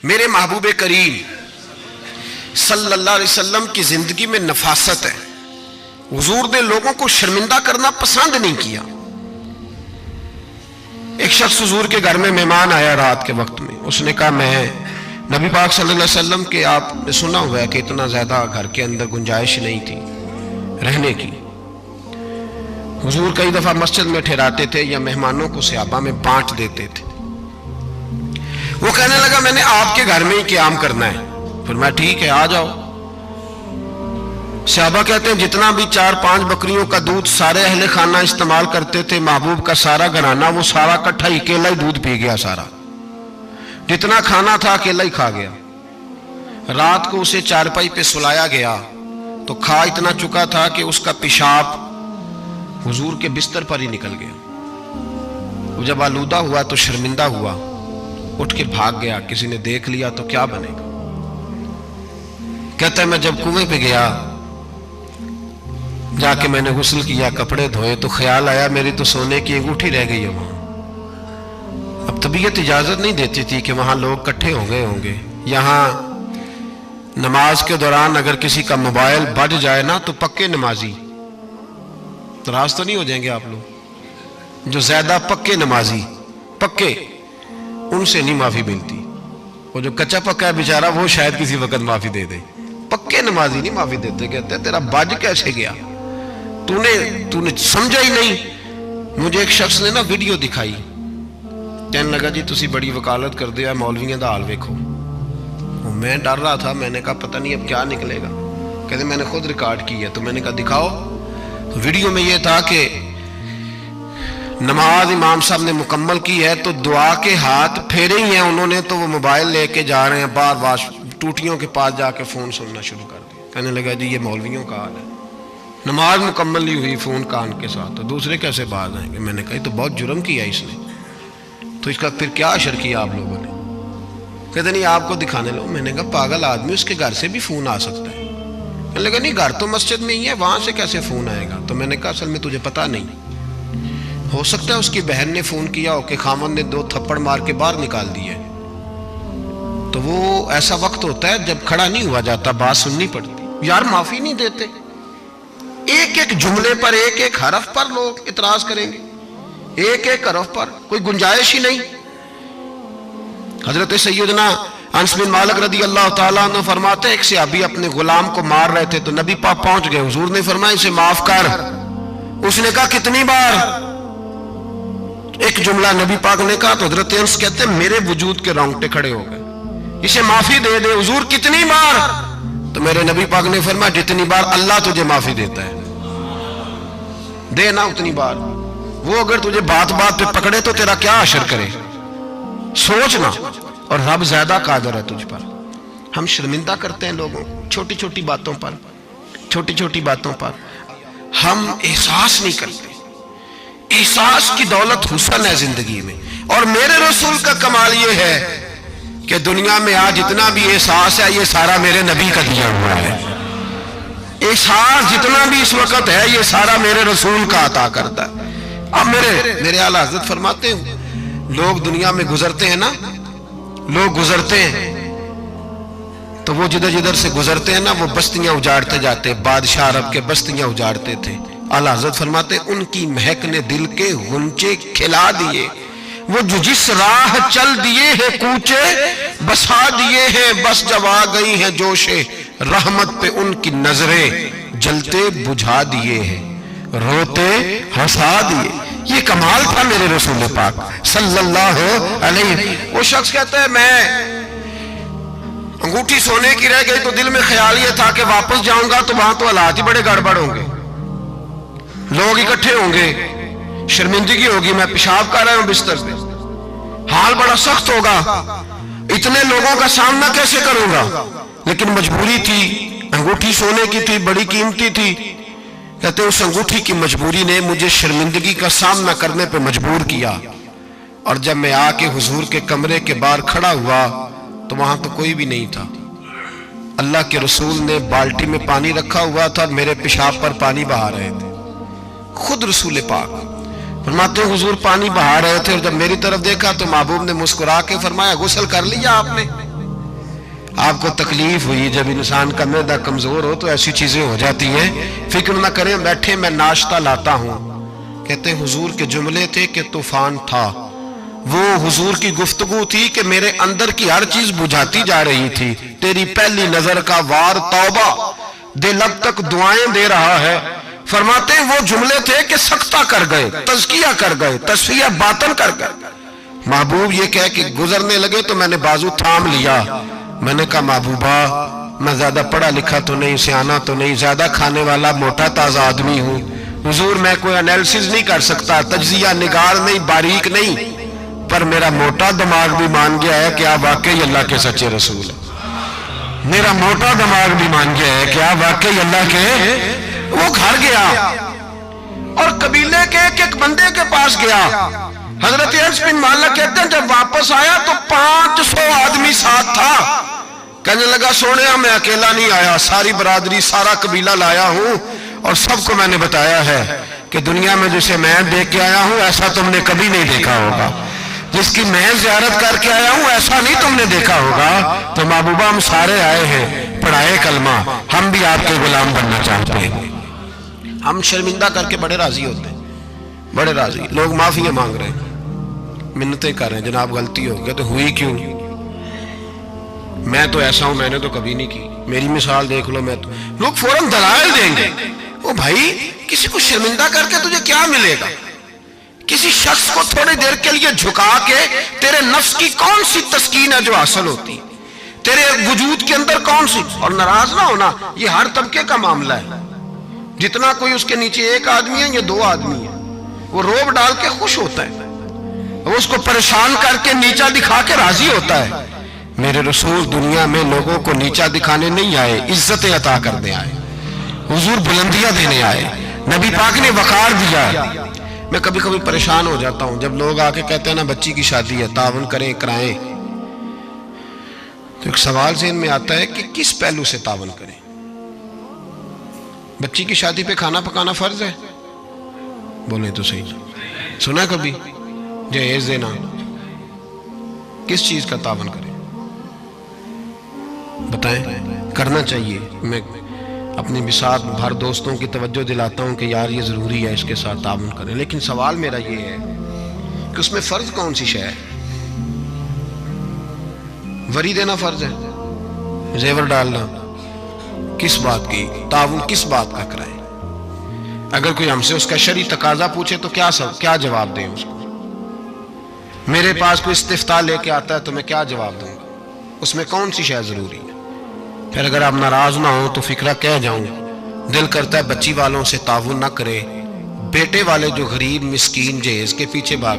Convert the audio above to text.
میرے محبوب کریم صلی اللہ علیہ وسلم کی زندگی میں نفاست ہے. حضور نے لوگوں کو شرمندہ کرنا پسند نہیں کیا. ایک شخص حضور کے گھر میں مہمان آیا رات کے وقت میں. اس نے کہا میں نبی پاک صلی اللہ علیہ وسلم کے آپ نے سنا ہوا ہے کہ اتنا زیادہ گھر کے اندر گنجائش نہیں تھی رہنے کی. حضور کئی دفعہ مسجد میں ٹھہراتے تھے یا مہمانوں کو صحابہ میں بانٹ دیتے تھے. وہ کہنے لگا میں نے آپ کے گھر میں ہی قیام کرنا ہے. پھر میں ٹھیک ہے آ جاؤ. صحابہ کہتے ہیں جتنا بھی 4-5 بکریوں کا دودھ سارے اہل خانہ استعمال کرتے تھے محبوب کا سارا گھرانہ وہ سارا کٹھا ہی اکیلا ہی دودھ پی گیا. سارا جتنا کھانا تھا اکیلا ہی کھا گیا. رات کو اسے چارپائی پہ سلایا گیا تو کھا اتنا چکا تھا کہ اس کا پیشاب حضور کے بستر پر ہی نکل گیا. وہ جب آلودہ ہوا تو شرمندہ ہوا, اٹھ کے بھاگ گیا. کسی نے دیکھ لیا تو کیا بنے گا. کہتا ہے میں جب کنویں پہ گیا جا کے میں نے غسل کیا کپڑے دھوئے تو خیال آیا میری تو سونے کی انگوٹھی رہ گئی ہے وہاں. اب طبیعت اجازت نہیں دیتی تھی کہ وہاں لوگ کٹھے ہو گئے ہوں گے. یہاں نماز کے دوران اگر کسی کا موبائل بج جائے نا تو پکے نمازی ناراض تو نہیں ہو جائیں گے آپ لوگ. جو زیادہ پکے نمازی پکے ان سے نہیں معافی ملتی. وہ جو کچا پکا ہے بیچارہ وہ شاید کسی وقت معافی دے دے. پکے نمازی نہیں معافی دیتے. کہتے تیرا بج کیسے گیا تو نے سمجھا ہی نہیں. مجھے ایک شخص نے نا ویڈیو دکھائی. کہنے لگا جی تسی بڑی وکالت کر دیا مولویاں دا حال ویکھو. میں ڈر رہا تھا. میں نے کہا پتہ نہیں اب کیا نکلے گا. کہتے میں نے خود ریکارڈ کی ہے. تو میں نے کہا دکھاؤ. ویڈیو میں یہ تھا کہ نماز امام صاحب نے مکمل کی ہے تو دعا کے ہاتھ پھیرے ہی ہیں انہوں نے تو وہ موبائل لے کے جا رہے ہیں بار بار ٹوٹیوں کے پاس جا کے فون سننا شروع کر دیا. کہنے لگا جی یہ مولویوں کا حال ہے. نماز مکمل نہیں ہوئی فون کان کے ساتھ. تو دوسرے کیسے باز آئیں گے. میں نے کہا تو بہت جرم کیا اس نے. تو اس کا پھر کیا اشر کیا آپ لوگوں نے. کہتے نہیں آپ کو دکھانے لو. میں نے کہا پاگل آدمی اس کے گھر سے بھی فون آ سکتا ہے. کہنے لگا نہیں گھر تو مسجد میں ہی ہے وہاں سے کیسے فون آئے گا. تو میں نے کہا اصل میں تجھے پتا نہیں. ہو سکتا ہے اس کی بہن نے فون کیا ہو کہ خامن نے 2 تھپڑ مار کے باہر نکال دیے. تو وہ ایسا وقت ہوتا ہے جب کھڑا نہیں ہوا جاتا بات سننی پڑتی. یار معافی نہیں دیتے. ایک ایک جملے پر ایک ایک حرف پر لوگ اعتراض کریں گے. ایک ایک حرف پر کوئی گنجائش ہی نہیں. حضرت سیدنا انس بن مالک رضی اللہ تعالیٰ عنہ فرماتے ایک صحابی اپنے غلام کو مار رہے تھے تو نبی پاک پہنچ گئے. حضور نے فرمایا اسے معاف کر. اس نے کہا کتنی بار. ایک جملہ نبی پاک نے کہا تو حضرت انس کہتے ہیں میرے وجود کے رونگٹے کھڑے ہو گئے. اسے معافی دے دے. حضور کتنی بار. تو میرے نبی پاک نے فرمایا جتنی بار اللہ تجھے معافی دیتا ہے دے نا اتنی بار. وہ اگر تجھے بات بات پہ پکڑے تو تیرا کیا اثر کرے. سوچنا. اور رب زیادہ قادر ہے تجھ پر. ہم شرمندہ کرتے ہیں لوگوں چھوٹی چھوٹی باتوں پر. چھوٹی چھوٹی باتوں پر ہم احساس نہیں کرتے. احساس کی دولت حسن ہے زندگی میں. اور میرے رسول کا کمال یہ ہے کہ دنیا میں آج جتنا بھی احساس ہے یہ سارا میرے نبی کا دیا ہوا ہے. احساس جتنا بھی اس وقت ہے یہ سارا میرے رسول کا عطا کرتا ہے. اب میرے اعلیٰ حضرت فرماتے ہیں لوگ دنیا میں گزرتے ہیں نا لوگ گزرتے ہیں تو وہ جدھر جدھر سے گزرتے ہیں نا وہ بستیاں اجاڑتے جاتے. بادشاہ عرب کے بستیاں اجاڑتے تھے. اعلیٰ حضرت فرماتے ان کی مہک نے دل کے غنچے کھلا دیے. وہ جو جس راہ چل دیے ہیں کوچے بسا دیے ہیں بس جب آ گئی ہیں جوش رحمت پہ ان کی نظریں جلتے بجھا دیے ہیں روتے ہنسا دیے. یہ کمال تھا میرے رسول پاک صلی اللہ علیہ. وہ شخص کہتا ہے میں انگوٹھی سونے کی رہ گئی تو دل میں خیال یہ تھا کہ واپس جاؤں گا تو وہاں تو حالات ہی بڑے گڑبڑ ہوں گے. لوگ اکٹھے ہوں گے شرمندگی ہوگی. میں پیشاب کر رہا ہوں بستر پہ حال بڑا سخت ہوگا. اتنے لوگوں کا سامنا کیسے کروں گا. لیکن مجبوری تھی. انگوٹھی سونے کی تھی بڑی قیمتی تھی. کہتے ہیں اس انگوٹھی کی مجبوری نے مجھے شرمندگی کا سامنا کرنے پہ مجبور کیا. اور جب میں آ کے حضور کے کمرے کے باہر کھڑا ہوا تو وہاں تو کوئی بھی نہیں تھا. اللہ کے رسول نے بالٹی میں پانی رکھا ہوا تھا اور میرے پیشاب پر پانی بہا رہے تھے. خود رسول پاک فرماتے ہیں حضور پانی بہا رہے تھے اور جب میری طرف دیکھا تو محبوب نے مسکرا کے فرمایا غسل کر لیا آپ نے. آپ کو تکلیف ہوئی جب انسان کا معدہ کمزور ہو تو ایسی چیزیں ہو جاتی ہیں، فکر نہ کریں، بیٹھے میں ناشتہ لاتا ہوں۔ کہتے ہیں حضور کے جملے تھے کہ طوفان تھا، وہ حضور کی گفتگو تھی کہ میرے اندر کی ہر چیز بجھاتی جا رہی تھی۔ تیری پہلی نظر کا وار توبہ، دل اب تک دعائیں دے رہا ہے۔ فرماتے ہیں وہ جملے تھے کہ سکتہ کر گئے، تزکیہ کر گئے، تصفیہ باطن کر گئے۔ محبوب یہ کہہ کہ گزرنے لگے تو میں نے بازو تھام لیا، میں نے کہا محبوبہ میں زیادہ پڑھا لکھا تو نہیں، سیانا تو نہیں، زیادہ کھانے والا موٹا تازہ آدمی ہوں، حضور میں کوئی انالیسز نہیں کر سکتا، تجزیہ نگار نہیں، باریک نہیں، پر میرا موٹا دماغ بھی مان گیا ہے کہ آپ واقعی اللہ کے سچے رسول ہیں۔ میرا موٹا دماغ بھی مان گیا ہے کہ آپ واقعی اللہ کے۔ وہ گھر گیا اور قبیلے کے ایک بندے کے پاس گیا۔ حضرت انس بن مالک کہتے ہیں جب واپس آیا تو 500 آدمی ساتھ تھا۔ کہنے لگا سونیا میں اکیلا نہیں آیا، ساری برادری سارا قبیلہ لایا ہوں اور سب کو میں نے بتایا ہے کہ دنیا میں جسے میں دیکھ کے آیا ہوں ایسا تم نے کبھی نہیں دیکھا ہوگا، جس کی میں زیارت کر کے آیا ہوں ایسا نہیں تم نے دیکھا ہوگا۔ تو محبوبہ ہم سارے آئے ہیں، پڑھائے کلمہ، ہم بھی آپ کے غلام بننا چاہتے ہیں۔ ہم شرمندہ کر کے بڑے راضی ہوتے ہیں، بڑے راضی، لوگ معافیاں مانگ رہے ہیں، منتیں کر رہے ہیں، جناب غلطی ہو گئی تو ہوئی کیوں؟ میں تو ایسا ہوں، میں نے تو کبھی نہیں کی، میری مثال دیکھ لو، میں تو، لوگ فوراً دلائل دیں گے۔ او بھائی کسی کو شرمندہ کر کے تجھے کیا ملے گا؟ کسی شخص کو تھوڑی دیر کے لیے جھکا کے تیرے نفس کی کون سی تسکین ہے جو حاصل ہوتی، تیرے وجود کے اندر کون سی؟ اور ناراض نہ ہونا، یہ ہر طبقے کا معاملہ ہے، جتنا کوئی اس کے نیچے ایک آدمی ہے یا 2 آدمی ہے، وہ روب ڈال کے خوش ہوتا ہے، وہ اس کو پریشان کر کے نیچا دکھا کے راضی ہوتا ہے۔ میرے رسول دنیا میں لوگوں کو نیچا دکھانے نہیں آئے، عزتیں عطا کرنے آئے، حضور بلندیاں دینے آئے، نبی پاک نے وقار دیا۔ میں کبھی کبھی پریشان ہو جاتا ہوں جب لوگ آ کے کہتے ہیں نا بچی کی شادی ہے، تعاون کریں کرائیں، تو ایک سوال ذہن میں آتا ہے کہ کس پہلو سے تعاون کریں؟ بچی کی شادی پہ کھانا پکانا فرض ہے؟ بولے تو صحیح، سنا کبھی جہیز دینا؟ کس چیز کا تعاون کریں بتائیں؟ کرنا چاہیے۔ میں اپنی بساط بھر دوستوں کی توجہ دلاتا ہوں کہ یار یہ ضروری ہے، اس کے ساتھ تعاون کریں، لیکن سوال میرا یہ ہے کہ اس میں فرض کون سی شے ہے؟ وری دینا فرض ہے، زیور ڈالنا کس بات کی؟ تعاون کس بات کا کرائیں؟ اگر کوئی ہم سے اس کا شرعی تقاضا پوچھے تو کیا جواب دیں اس کو؟ میرے پاس کوئی استفتاء لے کے آتا ہے تو میں کیا جواب دوں گا؟ اس میں کون سی شے ضروری ہے؟ پھر اگر آپ ناراض نہ ہوں تو فکرہ کہہ جاؤں، دل کرتا ہے بچی والوں سے تعاون نہ کرے، بیٹے والے جو غریب مسکین جہیز کے پیچھے بھاگ